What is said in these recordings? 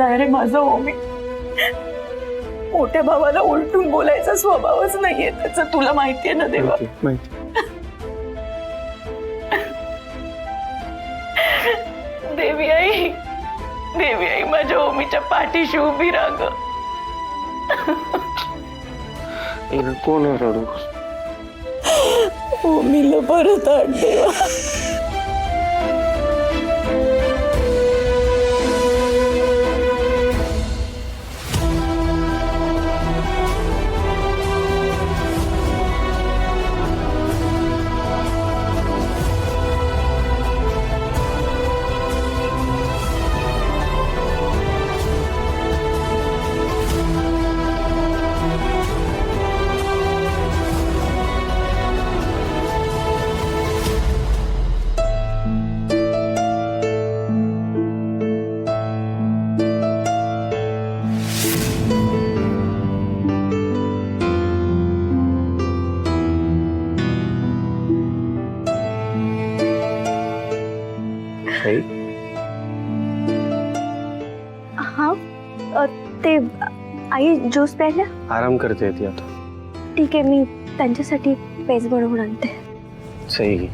अरे माझा ओमी मोठ्या भावाला उलटून बोलायचा स्वभावच नाहीये त्याचा, तुला माहितीये ना देवा. माहिती. देवी आई माझ्या ओमीच्या पाठीशी उभी राहा ग. कोण रडू? ओमीला परत आण देवा. हाँ ते आई ज्यूस प्यायला. आराम करते ती आता. ठीक आहे, मी त्यांच्यासाठी पेज बनवून आणते. सही.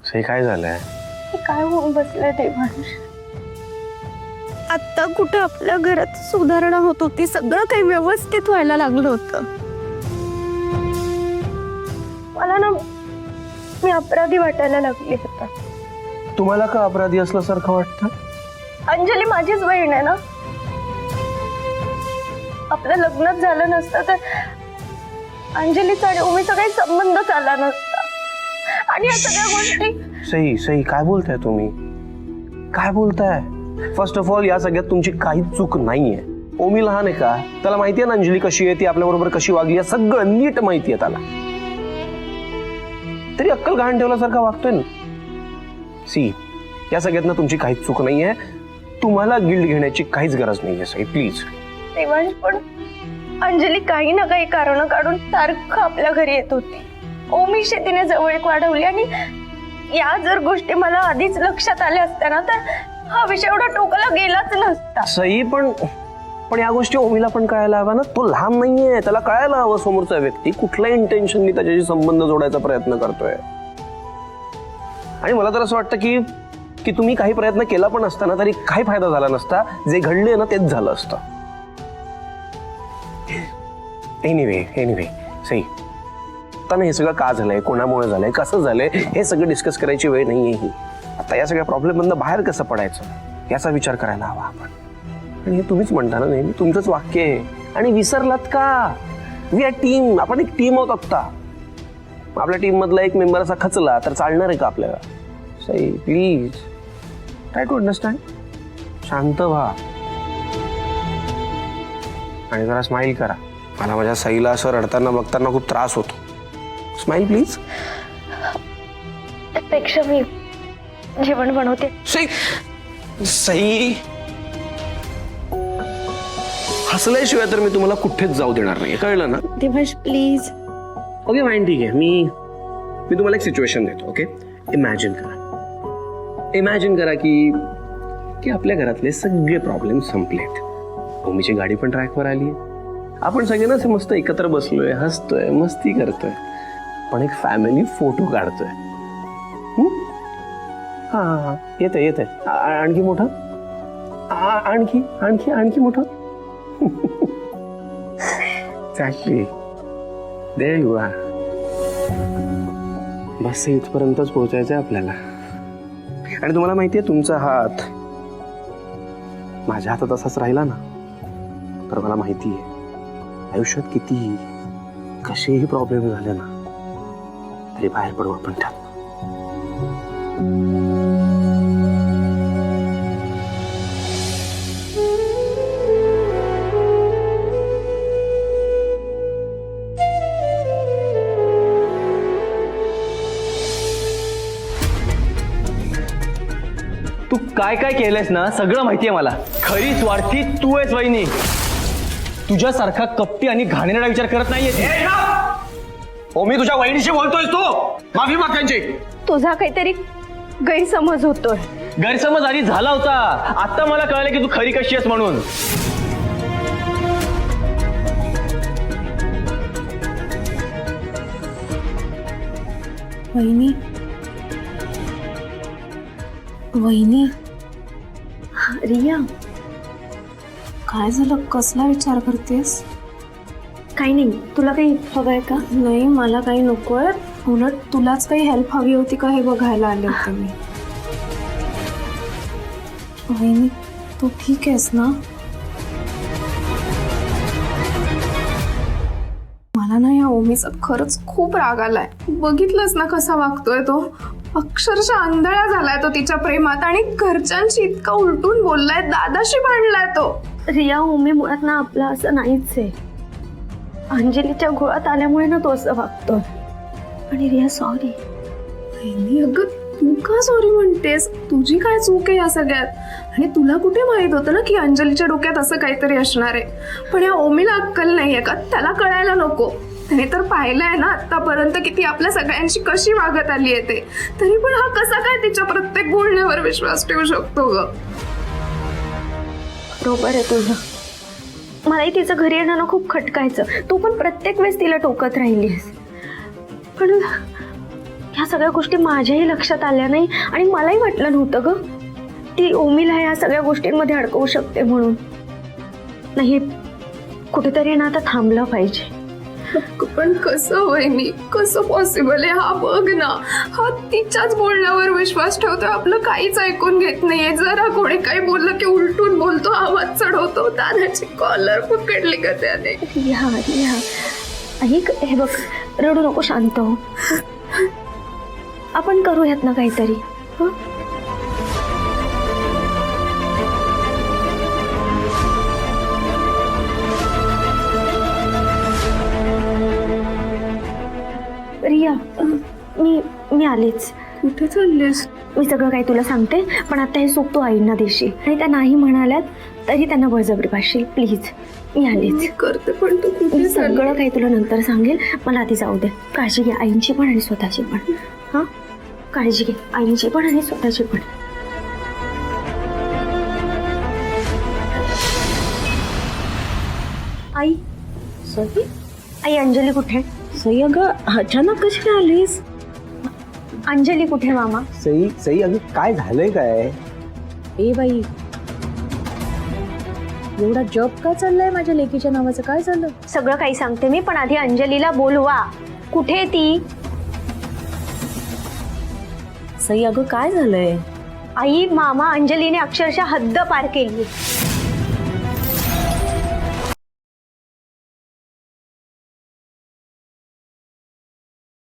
सही काय झालंय? काय होऊन बसलंय देवांश? आता कुठे आपल्या घरात सुधारणा होत होती, सगळं काही व्यवस्थित व्हायला लागलं होतं. मला ना मी अपराधी वाटायला लागली होता. तुम्हाला का अपराधी असल्यासारखं वाटतं? अंजली माझीच बहीण आहे ना. आपलं लग्नच झालं नसतं तर अंजलीचा आणि ओमीचा काही संबंधच आला नसता. आणि या सगळ्या गोष्टी. सही सही काय बोलताय तुम्ही? काय बोलताय? फर्स्ट ऑफ ऑल या सगळ्यात तुमची काहीच चूक नाहीये. ओमी लहान आहे का? त्याला माहितीये ना अंजली कशी आहे, ती आपल्या बरोबर कशी वागली, सगळं नीट माहितीये त्याला. तरी अक्कल गहाण ठेवल्यासारखा वागतोय ना. सी या सगळ्यात ना तुमची काहीच चूक नाहीये. तुम्हाला गिल्ट घेण्याची काहीच गरज नाहीये सई, प्लीज. देवांश पण अंजली काही ना काही कारण काढून सारखं आपल्या घरी येत होती. ओमीशी तिने जवळीक वाढवली आणि या जर गोष्टी मला आधीच लक्षात आल्या असत्या ना तर हा विषय एवढा टोकाला गेलाच नसता. सई पण या गोष्टी ओमीला पण कळायला हवा ना. तो लहान नाहीये, त्याला कळायला हवं समोरचा व्यक्ती कुठल्याही इंटेन्शननी त्याच्याशी संबंध जोडायचा प्रयत्न करतोय. आणि मला तर असं वाटतं की तुम्ही काही प्रयत्न केला पण असता ना तरी काही फायदा झाला नसता. जे घडले ना तेच झालं असतं. एनिवे सई, आता हे सगळं का झालंय, कोणामुळे झालंय, कसं झालंय हे सगळं डिस्कस करायची वेळ नाहीये ही. आता या सगळ्या प्रॉब्लेम मधनं बाहेर कसं पडायचं याचा विचार करायला हवा आपण. आणि हे तुम्हीच म्हणता ना नेहमी, तुमचंच वाक्य आहे. आणि विसरलात का? We are team. आपण एक टीम आहोत आत्ता. आपल्या टीम मधला एक मेंबर असा खचला तर चालणार आहे का आपल्याला? Sai please try to understand. शांत व्हा आणि जरा स्माइल करा. मला माझ्या सईला असं रडताना बघताना खूप त्रास होतो. Smile please. त्यापेक्षा मी जेवण बनवते. सई हसल्याशिवाय तर मी तुम्हाला कुठेच जाऊ देणार नाही, कळलं ना? देवांश प्लीज. ओके फाईन, ठीक आहे. मी तुम्हाला एक सिच्युएशन देतो. ओके, इमॅजिन करा की आपल्या घरातले सगळे प्रॉब्लेम संपलेत. ओमीची गाडी पण ट्रॅकवर आली आहे. आपण सगळे ना मस्त एकत्र बसलोय, हसतोय, मस्ती करतोय, पण एक फॅमिली फोटो काढतोय. हा येत आणखी मोठं, आणखी मोठं. Exactly. There you are. बस इथपर्यंतच पोहोचायचंय आपल्याला. आणि तुम्हाला माहितीये तुमचा हात माझ्या हातात असाच राहिला ना तर मला माहितीये आयुष्यात कितीही कसेही प्रॉब्लेम झाले ना तरी बाहेर पडू आपण त्यात. तू काय काय केलंयस ना सगळं माहितीये मला. खरी स्वार्थी तू आहेस वहिनी. तुझ्यासारखा कपटी आणि घाणेरडा विचार करत नाहीये. हो मी तुझ्या वहिनीशी बोलतोय तो माफी माग त्यांची. तुझा काहीतरी गैरसमज होतोय. गैरसमज आधी झाला होता, आता मला कळलं की तू खरी कशी आहेस म्हणून. वहिनी वहिनी रिया, काय झालं? कसला विचार करतेस? काही नाही. तुला काही हवंय का? नाही मला काही नकोय, उलट तुलाच काही हेल्प हवी होती का हे बघायला आले होते मी. वहिनी तू ठीक आहेस ना? मला ना या ओमीचा खरंच खूप राग आलाय. बघितलंस ना कसा वागतोय तो. अक्षरशः आंधळा झालाय तो तिच्या प्रेमात आणि घरच्यांशी इतका उलटून बोललाय, दादाशी भांडलाय तो. रिया, ओमी मुळात ना आपला असं नाहीच आहे. अंजलीच्या घोळात आल्यामुळे ना तो असं वागतोय. आणि रिया सॉरी. वहिनी अगं तू का सॉरी म्हणतेस? तुझी काय चूक आहे या सगळ्यात? आणि तुला कुठे माहित होतं ना की अंजलीच्या डोक्यात असं काहीतरी असणार आहे. पण या ओमीला अक्कल नाहीये का? त्याला कळायला नको. त्याने तर पाहिलंय ना आतापर्यंत की ती आपल्या सगळ्यांशी कशी वागत आली आहे ते. तरी पण हा कसा काय तिच्या प्रत्येक बोलण्यावर विश्वास ठेवू शकतो ग? बरोबर आहे तुझं. मलाही तिचं घरी येणं ना खूप खटकायचं. तू पण प्रत्येक वेळेस तिला टोकत राहिलीस. पण ह्या सगळ्या गोष्टी माझ्याही लक्षात आल्या नाही आणि मलाही वाटलं नव्हतं ग ती ओमीला ह्या सगळ्या गोष्टींमध्ये अडकवू शकते म्हणून. नाही, कुठेतरी ना आता थांबलं पाहिजे. पण कसं वहिनी, कसं पॉसिबल आहे? हा बघ ना, हा तिच्याच बोलण्यावर विश्वास ठेवतोय, आपलं काहीच ऐकून घेत नाहीये. जरा कोणी काही बोललं की उलटून बोलतो, आवाज चढवतो. दादाची कॉलर पकडली का त्याने? रिया, रिया ऐक, हे बघ, रडू नको, शांत हो. आपण करूयात ना काहीतरी. हं? रिया, मी आलेच. कुठे चाललीस? मी सगळं काही तुला सांगते, पण आता हे सुख तू आईंना देशील. आणि त्या नाही म्हणाल्यात तरी त्यांना बळजबरी पाशील. प्लीज, मी आलेच. मी करते, पण तू मी कुठे सगळं काही तुला नंतर सांगेल. मला आधी जाऊ दे. काळजी घे आईंची पण आणि स्वतःची पण. हा, काळजी घे आईंची पण आणि स्वतःची पण. आई, सई? आई अंजली कुठे? सई अगं अचानक कशी काय आलीस? अंजली कुठे मामा? सई सई अगं काय झालंय काय? ए बाई, एवढा जॉब काय चाललाय माझ्या लेकीच्या नावाचं? काय झालं? सगळं काही सांगते मी, पण आधी अंजलीला बोलवा. कुठे आहे ती? सई अगं काय झालंय? आई, मामा अंजलीने अक्षरशः हद्द पार केली.